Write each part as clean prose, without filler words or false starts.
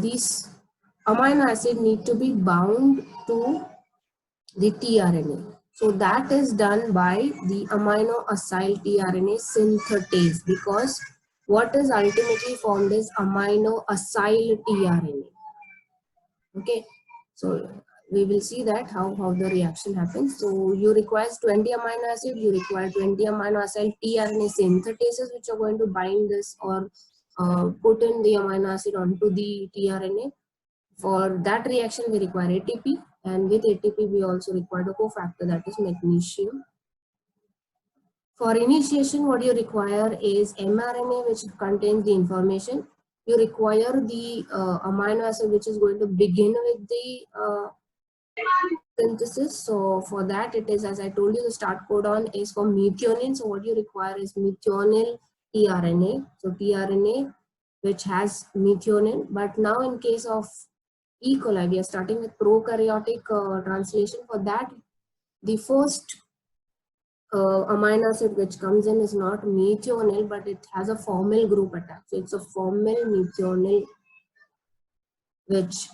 these amino acid need to be bound to the tRNA. So that is done by the amino acyl tRNA synthetase, because what is ultimately formed is amino acyl tRNA. Okay, so we will see that how the reaction happens. So you require 20 amino acid, you require 20 amino acyl tRNA synthetases which are going to bind this or put in the amino acid onto the tRNA. For that reaction we require ATP, and with ATP we also require the cofactor, that is magnesium. For initiation, what you require is mRNA, which contains the information. You require the amino acid which is going to begin with the synthesis. So for that, it is, as I told you, the start codon is for methionine. So what you require is methionine tRNA. So tRNA which has methionine. But now in case of E. coli, we are starting with prokaryotic translation. For that, the first amino acid which comes in is not methionine, but it has a formyl group attached. So it's a formyl methionine which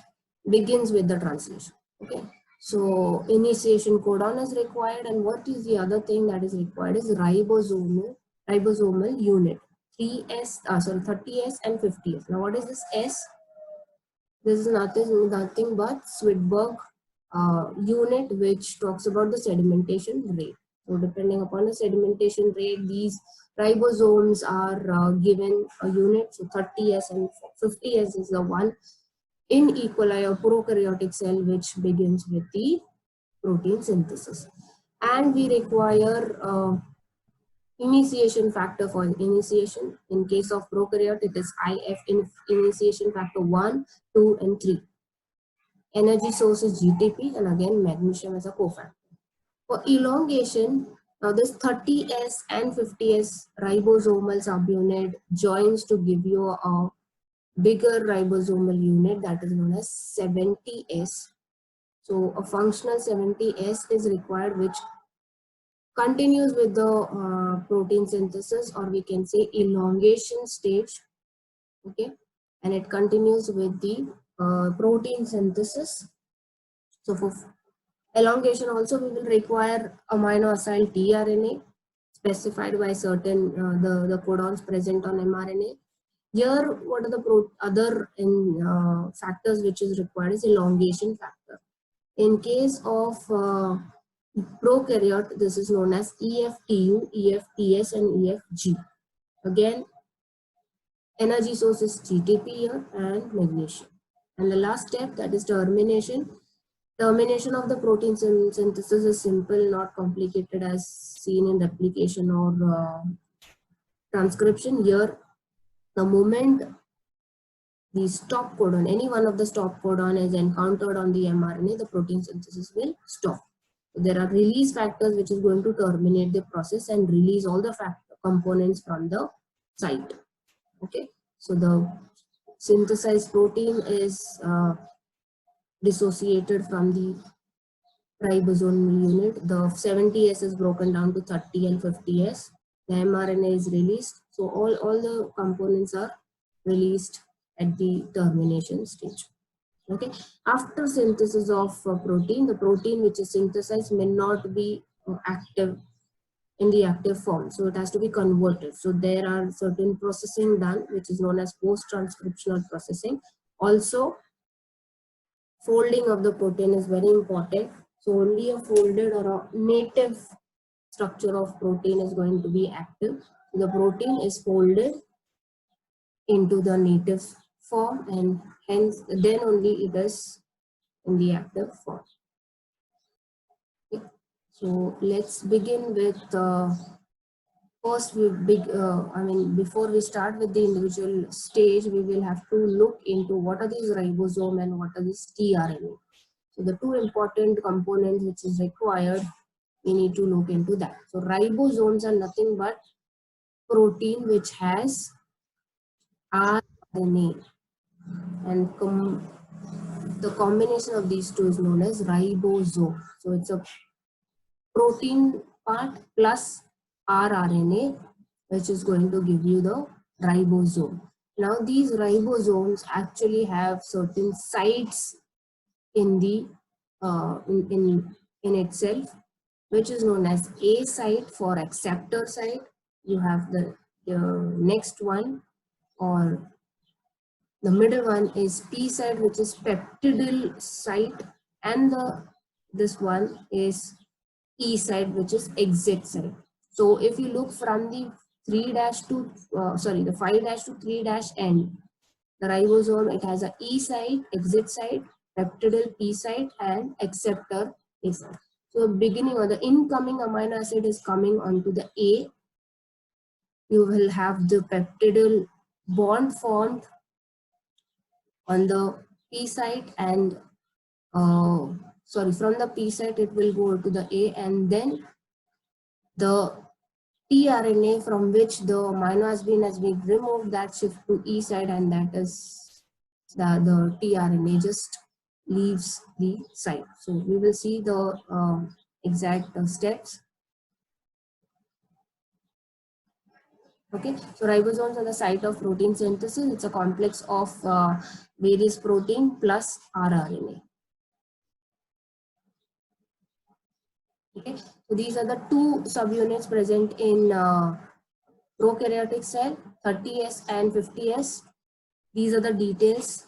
begins with the translation. Okay. So initiation codon is required, and what is the other thing that is required is ribosomal unit. 30S and 50S. Now what is this S? This is nothing but Swedberg unit which talks about the sedimentation rate. So depending upon the sedimentation rate, these ribosomes are given a unit. So 30S and 50S is the one in E. coli or prokaryotic cell which begins with the protein synthesis. And we require initiation factor for initiation. In case of prokaryote, it is IF initiation factor 1, 2, and 3. Energy source is GTP, and again magnesium as a cofactor. For elongation, now this 30S and 50S ribosomal subunit joins to give you a bigger ribosomal unit that is known as 70S. So a functional 70S is required, which continues with the protein synthesis, or we can say elongation stage. Okay, and it continues with the protein synthesis. So for elongation also we will require amino acyl tRNA specified by certain the codons present on mRNA. Here, what are the other factors which is required is elongation factor. In case of prokaryote, this is known as EFTU, EFTS, and EFG. Again, energy source is GTP here and magnesium. And the last step, that is termination. Termination of the protein synthesis is simple, not complicated as seen in replication or transcription. Here, the moment the stop codon, any one of the stop codon is encountered on the mRNA, the protein synthesis will stop. So there are release factors which is going to terminate the process and release all the components from the site. Okay, so the synthesized protein is dissociated from the ribosomal unit. The 70S is broken down to 30 and 50S. The mRNA is released. So all the components are released at the termination stage. Okay. After synthesis of protein, the protein which is synthesized may not be active in the active form. So it has to be converted. So there are certain processing done, which is known as post-transcriptional processing. Also, folding of the protein is very important. So only a folded or a native structure of protein is going to be active. The protein is folded into the native form, and hence then only it is in the active form. Okay. So let's begin with first before we start with the individual stage, we will have to look into what are these ribosome and what are these tRNA. So the two important components which is required, we need to look into that. So ribosomes are nothing but protein which has RNA, and the combination of these two is known as ribosome. So it's a protein part plus rRNA, which is going to give you the ribosome. Now these ribosomes actually have certain sites in the in itself, which is known as A site for acceptor site. You have the next one, or the middle one is P site, which is peptidyl site, and the this one is E site, which is exit site. So if you look from the 3 dash to the 5 dash to 3 dash end, the ribosome, it has a E site, exit site, peptidyl P site, and acceptor A site. So beginning or the incoming amino acid is coming onto the A. You will have the peptidyl bond formed on the P site, and from the P site it will go to the A, and then the tRNA from which the amino acid has been removed, that shift to E side, and that is the tRNA just leaves the site. So we will see the exact steps. Okay, so ribosomes are the site of protein synthesis. It's a complex of various protein plus rRNA. Okay, so these are the two subunits present in prokaryotic cell, 30S and 50S. These are the details.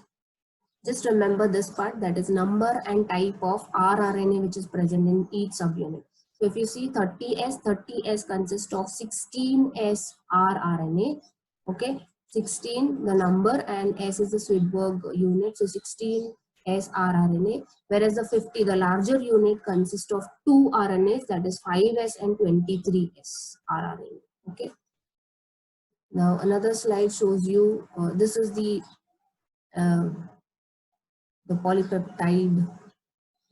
Just remember this part, that is number and type of rRNA which is present in each subunit. So if you see 30S consists of 16S rRNA. Okay, 16 the number and S is the Swedberg unit, so 16S rRNA. Whereas the 50, the larger unit, consists of 2 RNAs, that is 5S and 23S rRNA. Okay. Now another slide shows you, this is the polypeptide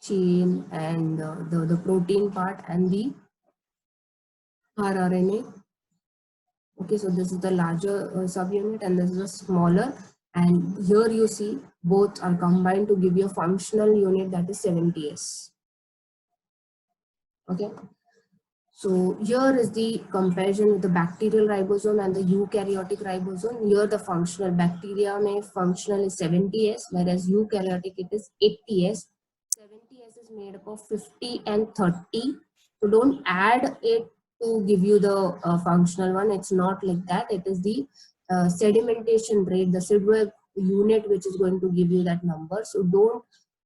chain and the protein part and the rRNA. Okay, so this is the larger subunit and this is a smaller, and here you see both are combined to give you a functional unit, that is 70S. Okay, so here is the comparison with the bacterial ribosome and the eukaryotic ribosome. Here the functional bacteria may functional is 70S, whereas eukaryotic it is 80S. 70S is made up of 50 and 30. So don't add it to give you the functional one. It's not like that. It is the sedimentation rate, the Swedberg unit, which is going to give you that number. So don't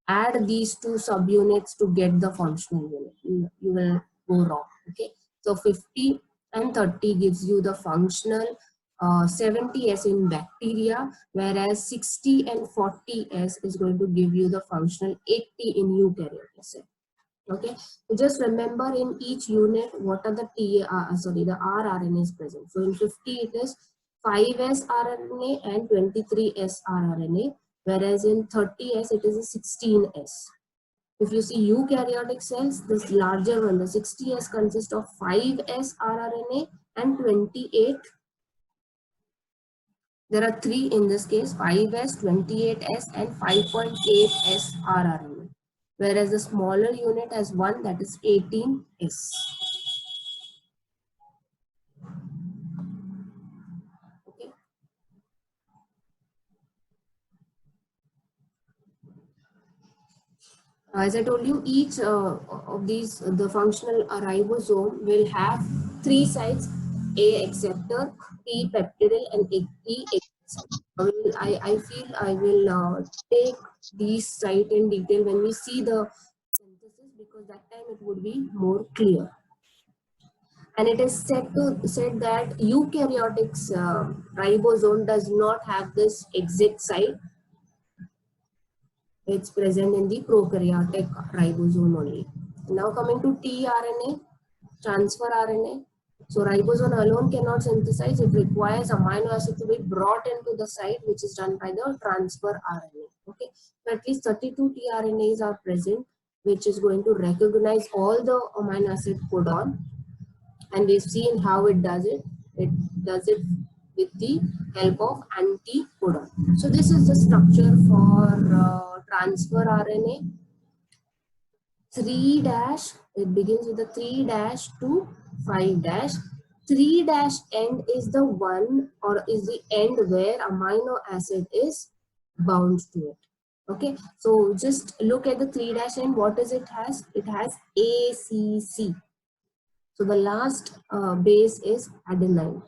add these two subunits to get the functional unit. You will go wrong. Okay, so 50 and 30 gives you the functional 70S in bacteria, whereas 60 and 40S is going to give you the functional 80 in eukaryotic. Okay, so just remember in each unit what are the the rRNAs present. So in 50 it is 5S RNA and 23S rRNA, whereas in 30S it is a 16S. If you see eukaryotic cells, this larger one, the 60S, consists of 5S rRNA and 28. There are 3 in this case, 5S, 28S and 5.8S rRNA. Whereas the smaller unit has 1, that is 18S. Okay. As I told you, each of these, the functional ribosome will have 3 sites: A acceptor, P peptidyl, and E exit. I feel I will take these site in detail when we see the synthesis, because that time it would be more clear. And it is said that eukaryotic ribosome does not have this exit site. It's present in the prokaryotic ribosome only. Now coming to tRNA, transfer RNA. So ribosome alone cannot synthesize. It requires amino acid to be brought into the site, which is done by the transfer RNA. Okay, so at least 32 tRNAs are present, which is going to recognize all the amino acid codon. And we've seen how it does it. It does it with the help of anticodon. So this is the structure for transfer RNA. 3 dash, it begins with the 3 dash to 5 dash. 3' end is the one or is the end where amino acid is bound to it. Okay, so just look at the 3' end. What does it has? It has ACC. So the last base is adenine.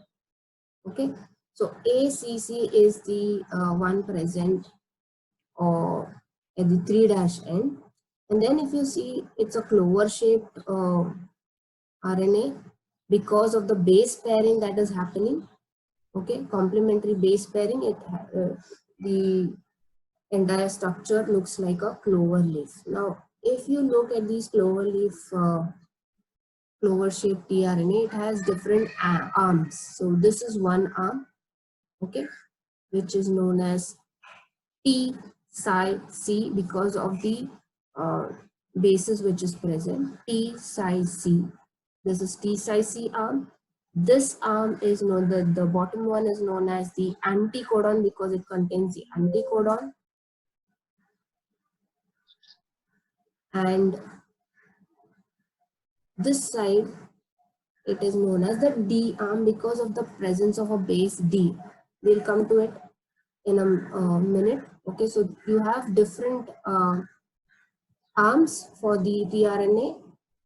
Okay, so ACC is the one present or at the 3' end. And then if you see, it's a clover shaped RNA because of the base pairing that is happening. Okay, complementary base pairing, the entire structure looks like a clover leaf. Now, if you look at these clover leaf, clover shaped tRNA, it has different arms. So this is one arm, okay, which is known as T psi C because of the uh, basis which is present. T psi C. This is T psi C arm. This arm is known, the bottom one is known as the anticodon because it contains the anticodon. And this side, it is known as the D arm because of the presence of a base D. We'll come to it in a minute. Okay, so you have different arms for the tRNA,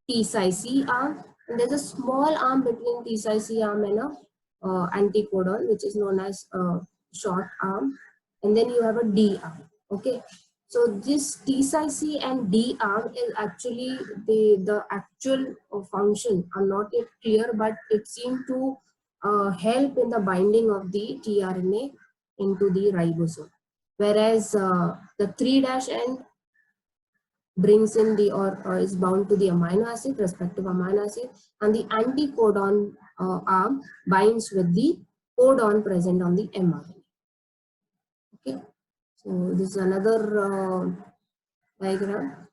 T psi C arm, and there's a small arm between T psi C arm and a anticodon, which is known as short arm, and then you have a D arm. Okay, so this T psi C and D arm is actually the actual function are not yet clear, but it seemed to help in the binding of the tRNA into the ribosome. Whereas the 3' end brings in the or is bound to the amino acid, respective amino acid, and the anticodon arm binds with the codon present on the mRNA. Okay, so this is another diagram.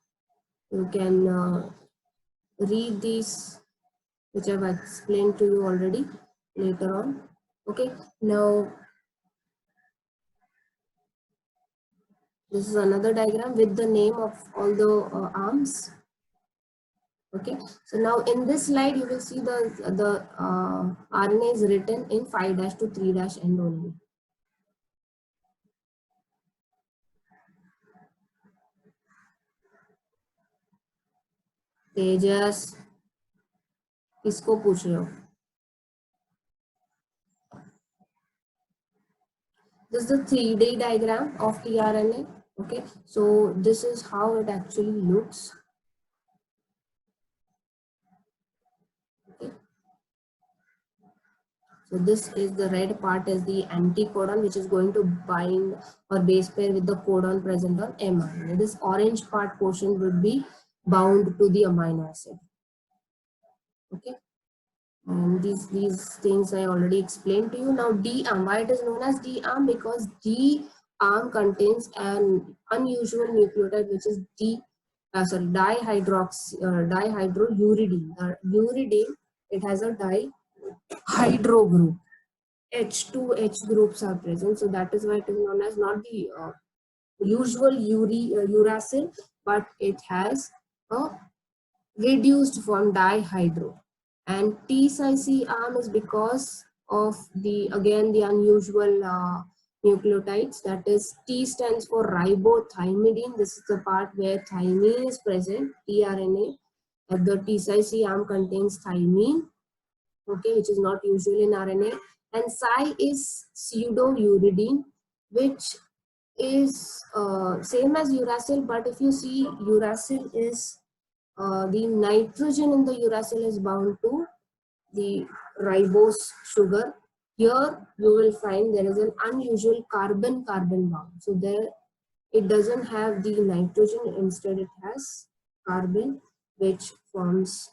You can read these, which I've explained to you already later on. Okay, now this is another diagram with the name of all the arms. Okay, so now in this slide you will see the RNA is written in 5' to 3' end only. तेजस किसको पूछ रहे हो? This is the 3D diagram of tRNA. Okay, so this is how it actually looks. Okay. So this is the red part is the anticodon, which is going to bind or base pair with the codon present on mRNA. This orange part portion would be bound to the amino acid. Okay. And these things I already explained to you. Now D arm, why it is known as D arm? Because D arm contains an unusual nucleotide which is dihydrouridine. Uridine, it has a dihydro group. H2 H groups are present, so that is why it is known as not the usual uracil, but it has a reduced form dihydro. And T psi C arm is because of the unusual nucleotides, that is T stands for ribothiamidine. This is the part where thymine is present, tRNA. The T psi C arm contains thymine, okay, which is not usual in RNA. And psi is pseudouridine, which is same as uracil, but if you see uracil is the nitrogen in the uracil is bound to the ribose sugar. Here you will find there is an unusual carbon-carbon bond. So there it doesn't have the nitrogen, instead it has carbon, which forms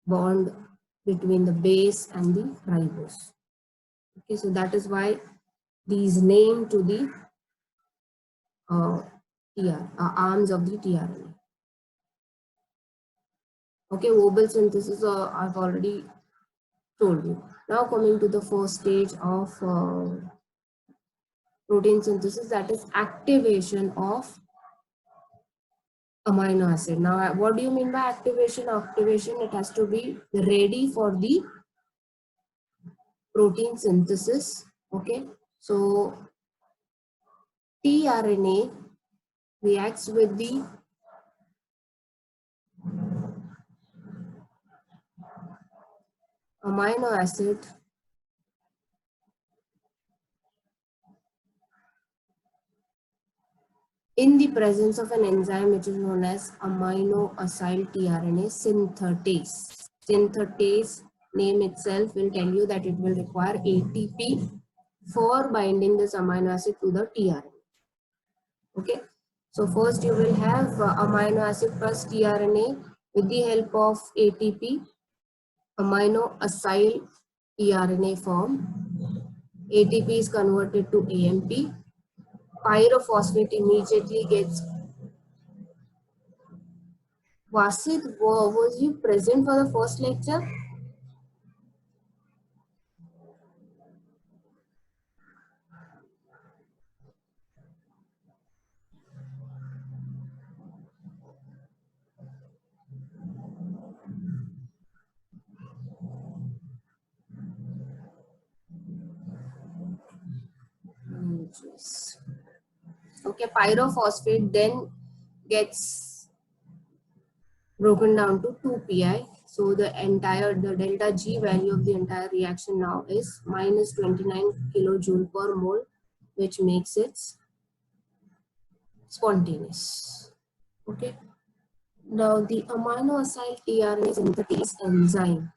bond between the base and the ribose. Okay, so that is why these name to the arms of the tRNA. Okay, Wobble synthesis I've already told you. Now coming to the first stage of protein synthesis, that is activation of amino acid. Now what do you mean by activation? Activation, it has to be ready for the protein synthesis. Okay, so tRNA reacts with the amino acid in the presence of an enzyme which is known as amino acyl tRNA synthetase. Synthetase name itself will tell you that it will require ATP for binding this amino acid to the tRNA. Okay, so first you will have amino acid plus tRNA with the help of ATP, amino acyl tRNA form. ATP is converted to AMP. Pyrophosphate immediately gets. Vasid, was you present for the first lecture? Okay, pyrophosphate then gets broken down to 2pi. So the delta G value of the entire reaction now is minus 29 kilojoule per mole, which makes it spontaneous. Okay. Now the amino acyl tRNA synthetase enzyme.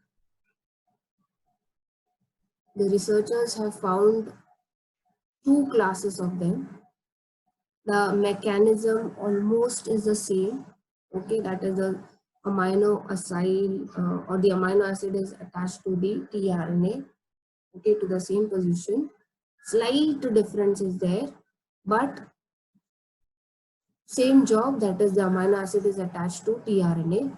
The researchers have found two classes of them. The mechanism almost is the same. Okay, that is the amino acyl or the amino acid is attached to the tRNA. Okay, to the same position. Slight difference is there, but same job, that is the amino acid is attached to tRNA.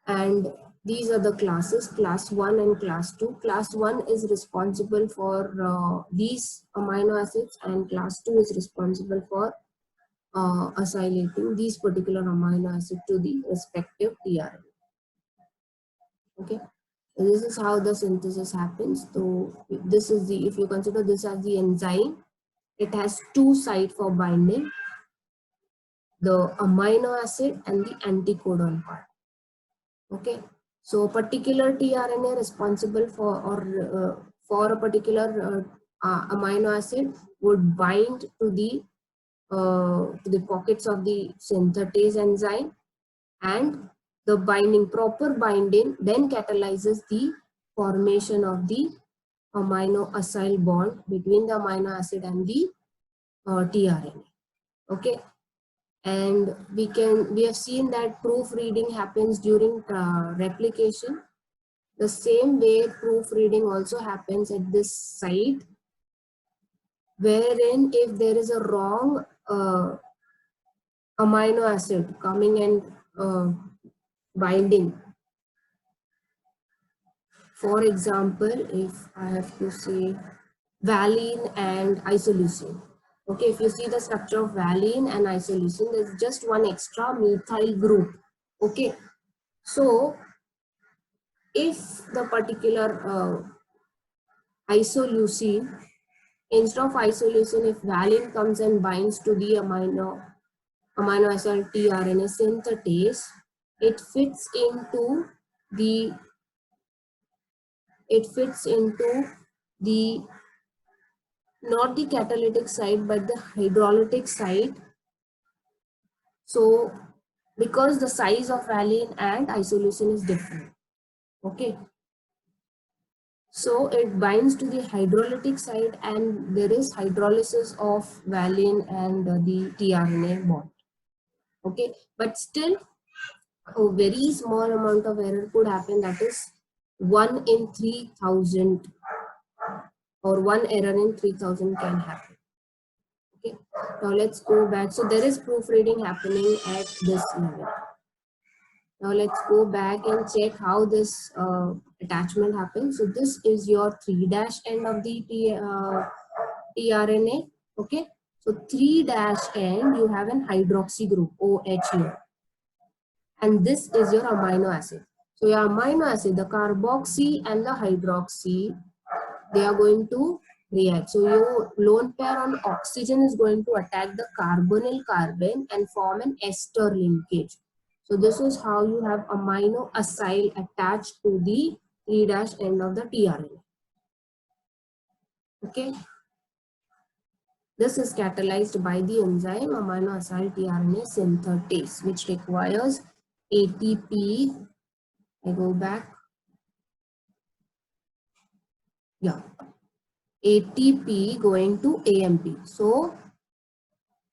And these are the classes, class 1 and class 2. Class 1 is responsible for these amino acids, and class 2 is responsible for acylating these particular amino acid to the respective tRNA. Okay, and this is how the synthesis happens. So this is the, if you consider this as the enzyme, it has two sites for binding, the amino acid and the anticodon part. Okay, so particular tRNA responsible for a particular amino acid would bind to the pockets of the synthetase enzyme, and the proper binding then catalyzes the formation of the amino acyl bond between the amino acid and the tRNA. Okay, and we have seen that proofreading happens during replication. The same way proofreading also happens at this site, wherein if there is a wrong amino acid coming and binding, for example, if I have to say valine and isoleucine. Okay, if you see the structure of valine and isoleucine, there's just one extra methyl group. Okay, so if the particular isoleucine, instead of isoleucine, if valine comes and binds to the amino acyl tRNA synthetase, it fits into the not the catalytic side but the hydrolytic side. So because the size of valine and isoleucine is different. Okay, so it binds to the hydrolytic side, and there is hydrolysis of valine and the tRNA bond. Okay, but still a very small amount of error could happen, that is 1 in 3000, or one error in 3000 can happen. Okay, now let's go back. So there is proofreading happening at this level. Now let's go back and check how this attachment happens. So this is your 3' end of the tRNA. Okay, so 3' end you have an hydroxy group OH here, and this is your amino acid. So your amino acid, the carboxy and the hydroxy, they are going to react. So your lone pair on oxygen is going to attack the carbonyl carbon and form an ester linkage. So this is how you have amino acyl attached to the 3' end of the tRNA. Okay. This is catalyzed by the enzyme amino acyl tRNA synthetase, which requires ATP. I go back. Yeah. ATP going to AMP. So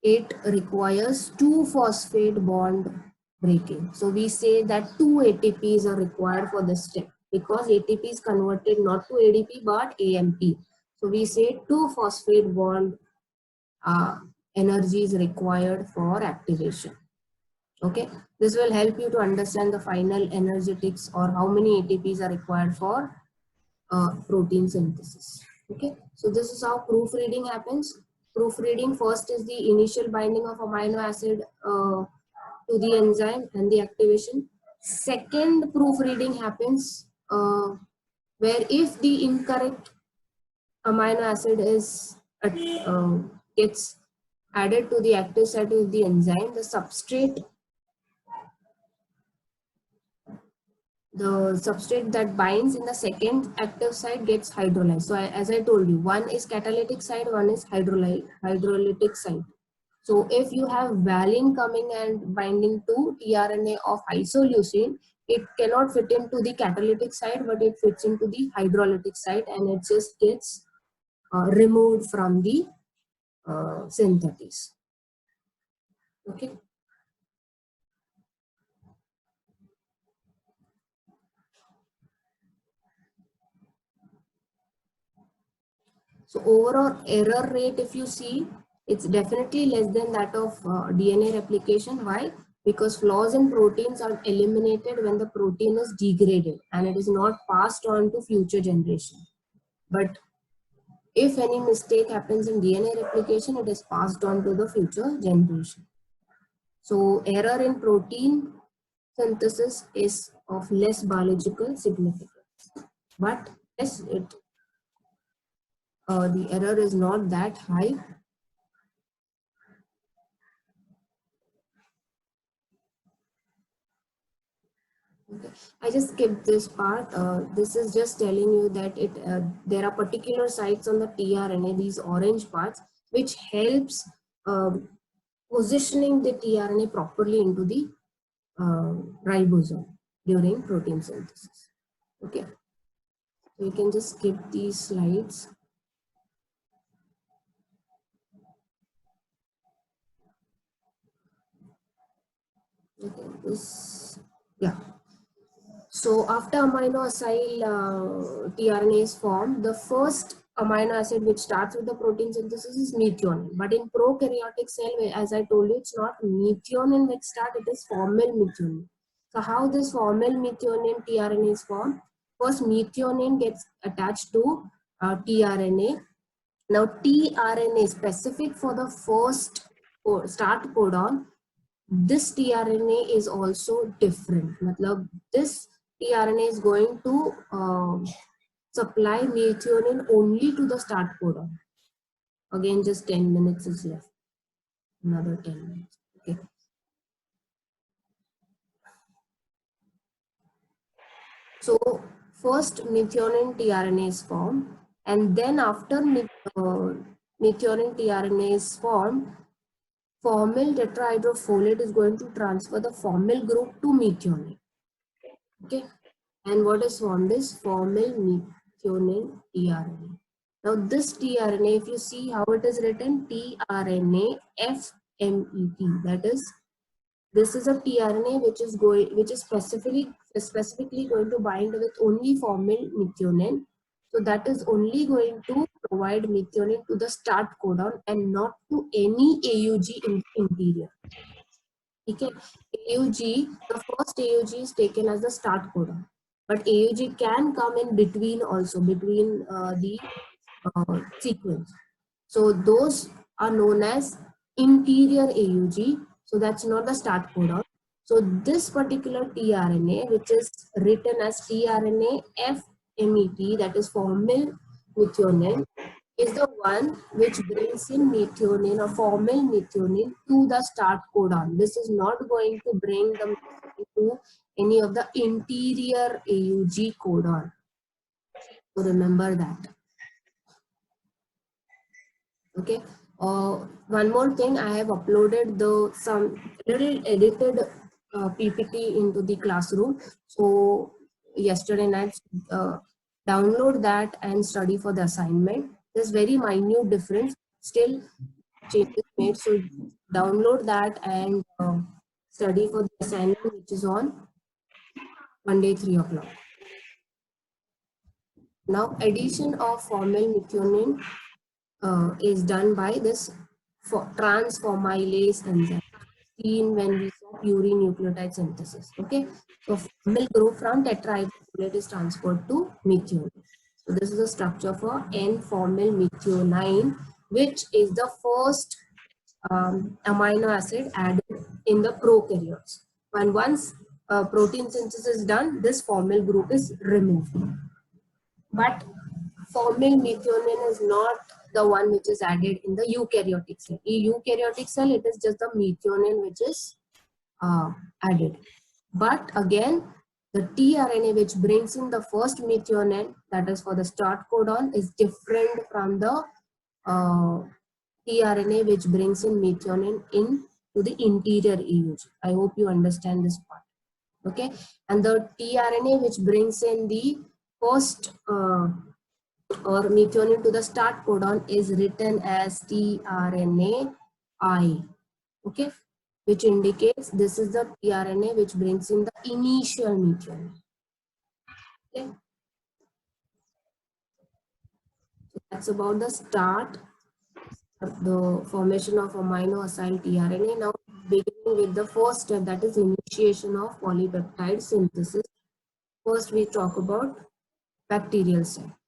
it requires 2-phosphate bond breaking. So we say that 2 ATPs are required for this step because ATP is converted not to ADP but AMP. So we say 2-phosphate bond energy is required for activation. Okay, this will help you to understand the final energetics or how many ATPs are required for protein synthesis. Okay, so this is how proofreading happens. Proofreading first is the initial binding of amino acid to the enzyme and the activation. Second proofreading happens where if the incorrect amino acid is gets added to the active site of the enzyme, the substrate that binds in the second active site gets hydrolyzed. So as I told you, one is catalytic site, one is hydrolytic site. So if you have valine coming and binding to tRNA of isoleucine, it cannot fit into the catalytic site, but it fits into the hydrolytic site and it just gets removed from the synthetase. Okay. So overall error rate, if you see, it's definitely less than that of DNA replication. Why? Because flaws in proteins are eliminated when the protein is degraded and it is not passed on to future generation. But if any mistake happens in DNA replication, it is passed on to the future generation. So error in protein synthesis is of less biological significance. But yes, the error is not that high. Okay. I just skipped this part. This is just telling you that there are particular sites on the tRNA, these orange parts, which helps positioning the tRNA properly into the ribosome during protein synthesis. Okay, so you can just skip these slides. Okay, yeah. So after amino acyl tRNA is formed, the first amino acid which starts with the protein synthesis is methionine. But in prokaryotic cell, as I told you, it's not methionine which starts, it is formyl methionine. So how this formyl methionine tRNA is formed? First, methionine gets attached to tRNA. Now tRNA specific for the first start codon, this tRNA is also different. Matlab, this tRNA is going to supply methionine only to the start codon. Again, just 10 minutes is left. Another 10 minutes. Okay. So first methionine tRNA is formed, and then after methionine tRNA is formed, formyl tetrahydrofolate is going to transfer the formyl group to methionine. Okay. And what is formed is formyl methionine tRNA. Now this tRNA, if you see how it is written, tRNA FMET, that is, this is a tRNA which is specifically going to bind with only formyl methionine. So that is only going to provide methionine to the start codon and not to any AUG in interior. Okay, AUG, the first AUG is taken as the start codon, but AUG can come in between also, between the sequence. So those are known as interior AUG. So that's not the start codon. So this particular tRNA, which is written as tRNA FMET, that is formyl methionine is the one which brings in methionine or formal methionine to the start codon. This is not going to bring the methionine to any of the interior AUG codon. So remember that. Okay. One more thing, I have uploaded some little edited PPT into the classroom. So yesterday night, download that and study for the assignment. There's very minute difference, still changes made. So download that and study for the assignment, which is on Monday 3 o'clock. Now, addition of formal methionine is done by this transformylase enzyme seen when we saw purine nucleotide synthesis. Okay, so formyl group from tetrahydrofolate is transferred to methionine. So this is the structure for N-formyl methionine, which is the first amino acid added in the prokaryotes. And once protein synthesis is done, this formyl group is removed. But formyl methionine is not the one which is added in the eukaryotic cell. In eukaryotic cell, it is just the methionine which is added. But again, the tRNA which brings in the first methionine, that is for the start codon, is different from the tRNA which brings in methionine into the interior AUG. I hope you understand this part. Okay, and the tRNA which brings in the first or methionine to the start codon is written as tRNA I, okay, which indicates this is the tRNA which brings in the initial methionine. Okay, so that's about the start, the formation of amino acyl tRNA. Now beginning with the first step, that is initiation of polypeptide synthesis. First we talk about bacterial cell.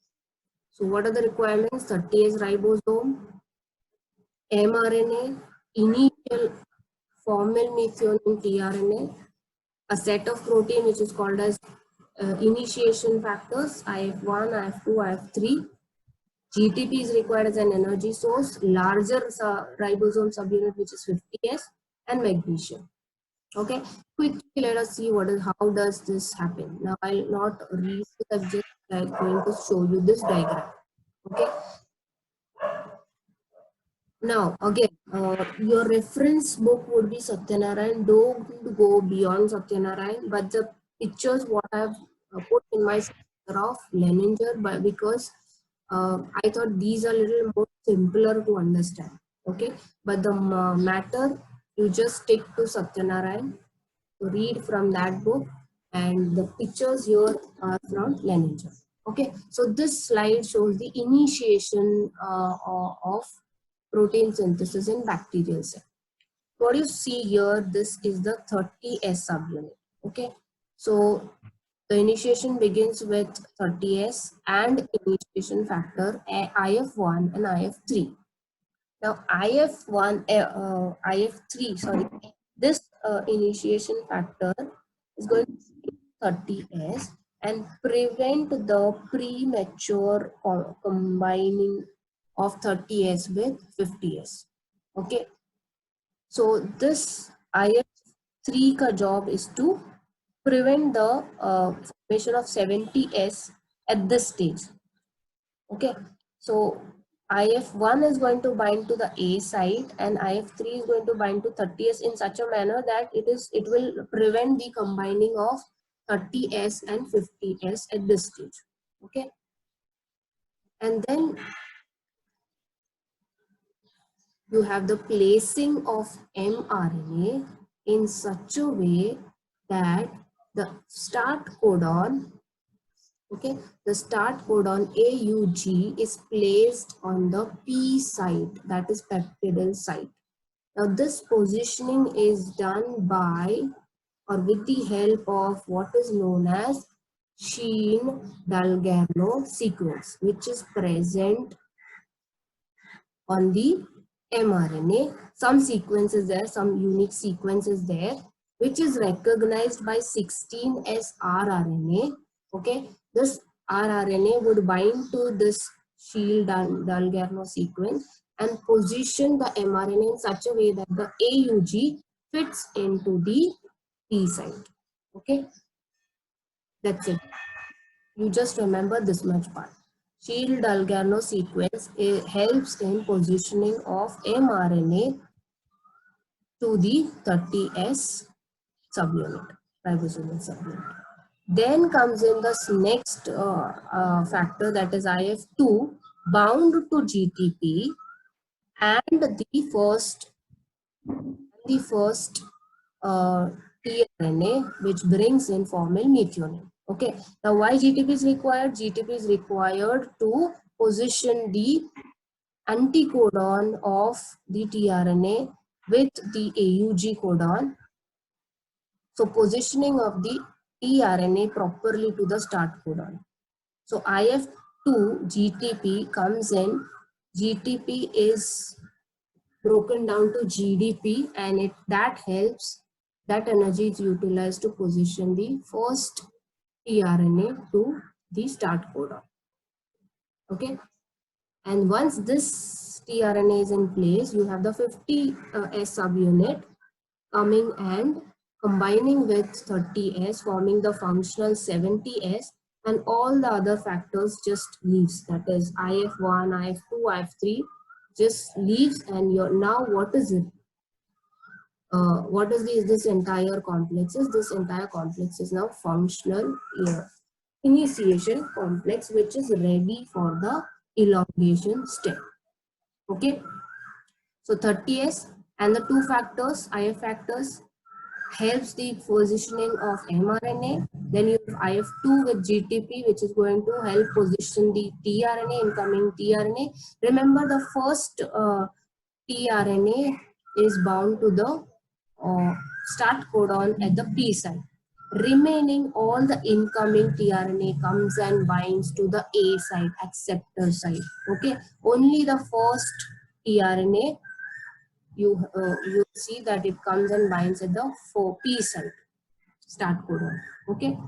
So what are the requirements? 30S ribosome, mRNA, initial formal methionine tRNA, a set of protein which is called as initiation factors, IF1, IF2, IF3. GTP is required as an energy source, larger ribosome subunit which is 50S, and magnesium. Okay, quickly let us see how does this happen. Now I'll not read it, I'm just going to show you this diagram. Okay. Now again, your reference book would be Satyanarayan. Don't go beyond Satyanarayan, but the pictures what I've put in my center of Leninger, but because I thought these are a little more simpler to understand. Okay, but the matter you just stick to Satyanarayan, read from that book, and the pictures here are from Leninger. Okay, so this slide shows the initiation of protein synthesis in bacterial cell. What you see here, this is the 30S subunit. Okay, so the initiation begins with 30S and initiation factor IF1 and IF3. Now IF3, sorry, this initiation factor is going to be 30S and prevent the premature combining of 30S with 50S. Okay, so this IF3 ka job is to prevent the formation of 70S at this stage. Okay, so IF1 is going to bind to the A site and IF3 is going to bind to 30S in such a manner that it will prevent the combining of 30S and 50S at this stage. Okay, and then you have the placing of mRNA in such a way that the start codon, okay, the start codon AUG is placed on the P site, that is peptidyl site. Now this positioning is done by or with the help of what is known as Sheen-Dalgarno sequence, which is present on the mRNA. Some sequences there, some unique sequences there, which is recognized by 16S rRNA. Okay, this rRNA would bind to this shield and Dalgarno sequence and position the mRNA in such a way that the AUG fits into the P site. Okay, that's it. You just remember this much part. Shield Dalgarno sequence helps in positioning of mRNA to the 30S subunit, ribosomal subunit. Then comes in this next factor, that is IF2 bound to GTP and the first tRNA which brings in formal methionine. Okay, now why GTP is required? GTP is required to position the anticodon of the tRNA with the AUG codon. So positioning of the tRNA properly to the start codon. So IF2 GTP comes in. GTP is broken down to GDP, and that helps, that energy is utilized to position the first tRNA to the start codon. Okay, and once this tRNA is in place, you have the 50S subunit coming and combining with 30S, forming the functional 70S, and all the other factors just leaves. That is IF1, IF2, IF3 just leaves, and you're now what is it? What is this entire complex? This entire complex is now functional initiation complex, which is ready for the elongation step. Okay, so 30S and the two factors, IF factors, helps the positioning of mRNA. Then you have IF2 with GTP, which is going to help position the tRNA, incoming tRNA. Remember, the first tRNA is bound to the start codon at the P site. Remaining all the incoming tRNA comes and binds to the A site, acceptor site. Okay, only the first tRNA you see that it comes and binds at the P site, start codon. Okay,